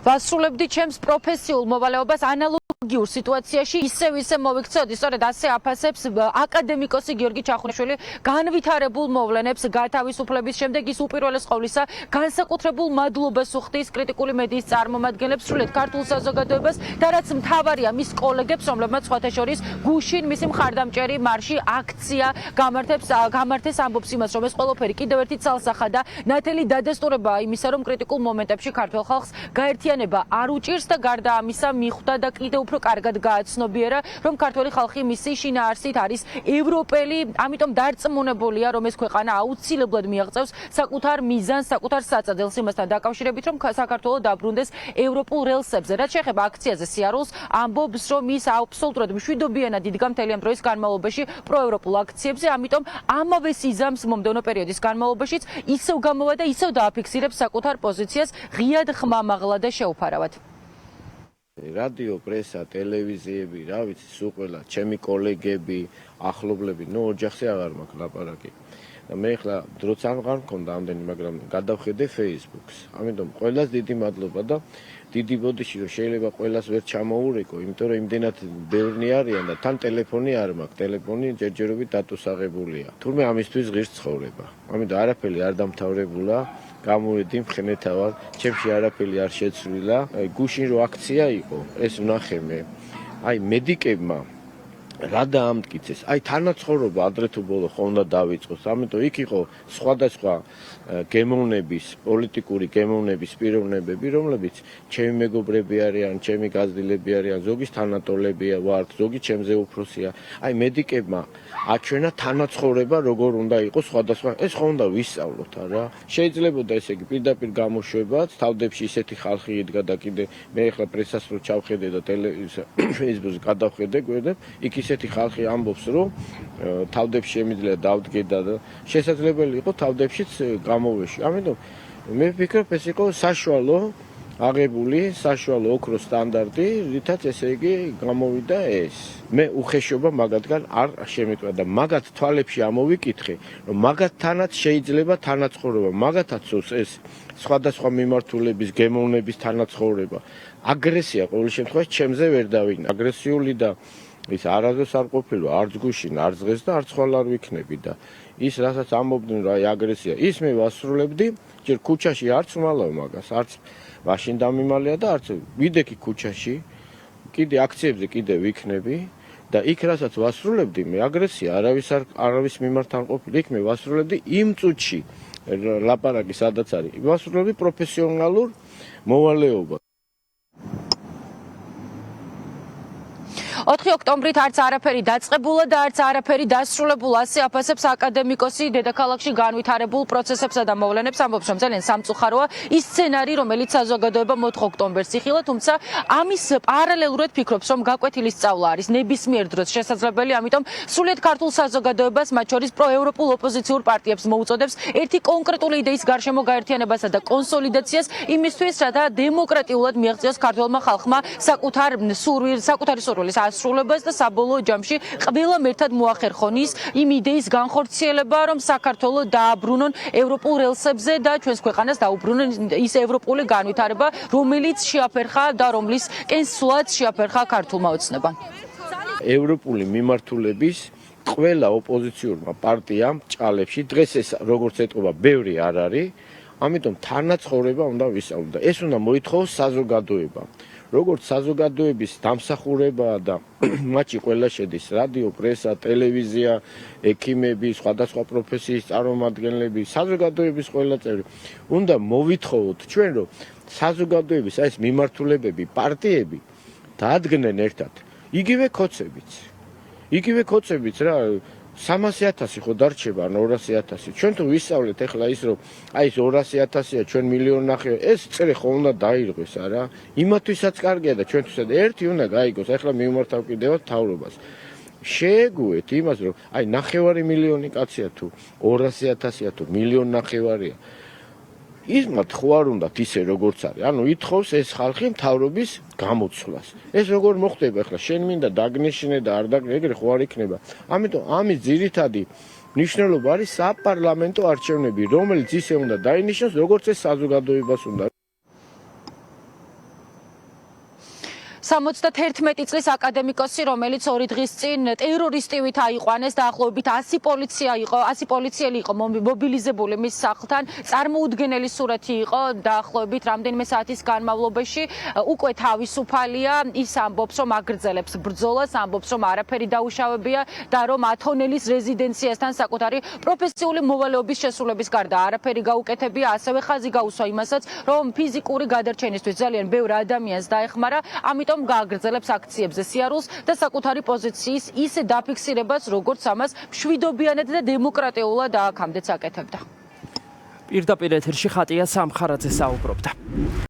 ვასრულებდი ჩემს პროფესიულ მოვალეობას ანალოგიურ სიტუაციაში ისე მოვიქცეოდი, სწორედ ასე აფასებს აკადემიკოსი გიორგი ჩახუნიშვილი განვითარებულ მოვლენებს გათავისუფლების შემდეგ ის უპირველეს ყოვლისა განსაკუთრებულ მადლობას უხდის კრიტიკული მედიის წარმომადგენლებს, სრულიად ქართულ საზოგადოებას და რაც მთავარია მის კოლეგებს, რომლებმაც სხვათა შორის გუშინ მისი მხარდამჭერი მარში აქცია გამართეს ამბობს იმას, რომ ეს ყველაფერი კიდევ ერთი ცალსახა და ნათელი დადასტურებაა იმისა, რომ კრიტიკულ მომენტებში ქართულ ხალხს გაერთიანება არ უჭირს და გარდა ამისა მიხვდა და კიდევ უფრო კარგად გააცნობიერა, რომ ქართული ხალხი მისი შინაარსით არის ევროპელი, ამიტომ დარწმუნებულია, რომ ეს ქვეყანა აუცილებლად მიაღწევს საკუთარ მიზანს, საკუთარ საწადელს იმასთან დაკავშირებით, რომ საქართველო დაბრუნდეს ევროპულ რელსებზე. რაც შეეხება აქციაზე სიარულს, ამბობს, რომ ის აბსოლუტურად მშვიდობიანად იდგა მთელი ამ დროის განმავლობაში პროევროპულ აქციებზე, ამიტომ ამავე სიზამს მომდევნო პერიოდის განმავლობაშიც ისევ გამოვა და ისევ დააფიქსირებს საკუთარ პოზიციას ღიად ხმამაღლა და შეუფარავად. რადიო, პრესა, ტელევიზიები, რა ვიცი, სულ ყველა, ჩემი კოლეგები, ახლობლები, ოჯახზე აღარ მაქვს ლაპარაკი. მე ახლა დროც აღარ მქონდა ამდენი, მაგრამ გადავხედე Facebook-ს. ამიტომ ყველას დიდი მადლობა და დიდი ბოდიში რომ შეიძლება ყველას ვერ ჩამოურეკო, იმიტომ რომ იმდენად ბევრი არიან და თან ტელეფონი არ მაქვს. ტელეფონი ჯერჯერობით დატუსაღებულია. თურმე ამისთვის ღირს ცხოვრება. ამიტომ არაფერი არ დამთავრებულა. გამოვედი მხნეთა ვარ, ჩემში არაფერი არ შეცვლილა. გუშინ რო აქცია იყო, ეს ვნახე მე. აი მედიკებმა რა დაამტკიცეს. აი თანაცხოვრობა ადრე თუ ბოლო ხომ უნდა დავიწყოს. ამიტომ იქ იყო სხვადასხვა გემოვნების, პოლიტიკური გემოვნების პიროვნებები, რომლებიც ჩემი მეგობრები არიან, ჩემი გაზრდილები არიან, ზოგის თანატოლებია ვართ, ზოგი ჩემზე უფროსია. აი მედიკებმა აჩვენა თანაცხოვრება როგორ უნდა იყოს სხვადასხვა. ეს ხომ უნდა ვისწავლოთ არა? შეიძლებოდა ესე იგი პირდაპირ გამოშვებაც, თავდებში ისეთი ხალხი იდგა და კიდე მე ახლა პრესას რო ჩავხედე და Facebook-ს გადავხედე, გვერდებ, იქ ისეთი ხალხი ამბობს, რომ თავდებში შემიძლია დავდგედა და შესაძლებელი იყო თავდებშიც გამოვეში. ამიტომ მე ვფიქრობ, ეს იყო საშუალო აღებული, საშუალო ოქროს სტანდარტი, რითაც ესე იგი გამოვიდა ეს. მე უხეშობა მაგათგან არ შემიტყვა და მაგათ თვალებში ამოვიკითხე, რომ მაგათთანაც შეიძლება თანაცხოვრება, მაგათაც ეს სხვადასხვა მიმართულების, გემოვნების თანაცხოვრება. აგრესია ყოველ შემთხვევაში ჩემზე ვერ დავინა. აგრესიული და ის არასდროს არ ყოფილა, არც გუშინ, არც დღეს და არც ხვალ არ ვიქნები და ის რასაც ამბობდნენ რა აგრესია, ის მე ვასრულებდი, ჯერ ქუჩაში არც მალავ მაგას, არც მაშინ დამიმალია და არც ვიდექი ქუჩაში, კიდე აქციებზე კიდე ვიქნები და იქ რასაც ვასრულებდი მე აგრესია არავის მიმართ არ ყოფილა, იქ მე ვასრულებდი იმ წუთში ლაპარაკი სადაც არის, ვასრულებდი პროფესიონალურ მოვალეობას. 4 ოქტომბრით არც არაფერი დაწყებულა და არც არაფერი დასრულებულა, ასე აფასებს აკადემიკოსი დედაქალაქში განვითარებულ პროცესებსა და მოვლენებს, ამბობს, რომ ძალიან სამწუხაროა ის სცენარი, რომელიც საზოგადოება 4 ოქტომბერს იხილა, თუმცა ამის პარალელურად ფიქრობს, რომ გაკვეთილი სწავლა არის ნებისმიერ დროს შესაძლებელი, ამიტომ სრულიად ქართულ საზოგადოებას, მათ შორის პროევროპულ ოპოზიციურ პარტიებს მოუწოდებს ერთი კონკრეტული იდეის გარშემო გაერთიანებასა და კონსოლიდაციას იმისთვის, რათა დემოკრატიულად მიაღწიოს ქართულმა ხალხმა საკუთარი სურვილის ასრულებას და საბოლოო ჯამში ყველამ ერთად მოახერხონ იმ იდეის განხორციელება, რომ საქართველო დააბრუნონ ევროპულ რელსებზე და ჩვენს ქვეყანას დაუბრუნონ ის ევროპული განვითარება, რომელიც შეაფერხა და რომლის კენსვლად შეაფერხა ქართულმა ოცნებამ. ევროპული მიმართულების ყველა ოპოზიციურმა პარტიამ ჭალებში დღეს ეს როგორც ეტყობა ბევრი არ არის, ამიტომ თანაცხოვრება უნდა ვისწავლოთ და ეს უნდა მოითხოვოს საზოგადოებამ. როგორც საზოგადოების დამსახურება და მათში ყველა შედის რადიო, პრესა, ტელევიზია, ექიმები, სხვადასხვა პროფესიის წარმომადგენლები, საზოგადოების ყველა წევრი. უნდა მოვითხოვოთ ჩვენ, რომ საზოგადოების ეს მიმართულებები, პარტიები დაადგნენ ერთად იგივე ქოცებიც რა 300,000 ხო დარჩება, ან 200,000. ჩვენ თუ ვისწავლეთ ახლა ის, რომ აი ეს 200,000-ია, ჩვენ 1,500,000, ეს წრე ხო უნდა დაირღვეს, არა? იმათვისაც კარგია და ჩვენთვისაც ერთი უნდა გაიგოს. ახლა მივმართავ კიდევაც მთავრობას. შეეგუეთ იმას, რომ აი 900,000 კაცია თუ 200,000-ია თუ 1,500,000-ია. ისმათ ხო არ უნდათ ისე როგორც არის. ანუ ითხოვს ეს ხალხი მთავრობის გამოცვლას. ეს როგორ მოხდება ახლა? შენ მინდა დაგნიშნე და არ დაგნიშნე, ეგრე ხო არ იქნება. ამიტომ ამის ძირითადი ნიშნულობა არის საპარლამენტო არჩევნები, რომელიც ისე უნდა დაინიშნოს, როგორც ეს საზოგადოებას უნდა. 71 წლის აკადემიკოსი, რომელიც 2 დღის წინ ტერორისტივით აიყვანეს, დაახლოებით 100 პოლიციელი იყო მობილიზებული მის სახლთან. წარმოუდგენელი სურათი იყო დაახლოებით რამდენიმე საათის განმავლობაში. უკვე თავისუფალია, ის ამბობს, რომ აგრძელებს ბრძოლას, ამბობს, რომ არაფერი დაუშავებია და რომ ათონელის რეზიდენციასთან საკუთარი პროფესიული მოვალეობის შესრულების გარდა არაფერი გაუკეთებია, ასევე ხაზი გაუსვა იმასაც, რომ ფიზიკური გადარჩენისთვის ძალიან ბევრ ადამიანს დაეხმარა, ამიტომ გააგრძელებს აქციებზე სიარულს და საკუთარი პოზიციის ისე დაფიქსირებას, როგორც ამას მშვიდობიანად და დემოკრატიულად აქამდეც აკეთებდა. პირდაპირ ეთერში ხატია სამხარაძე საუბრობდა.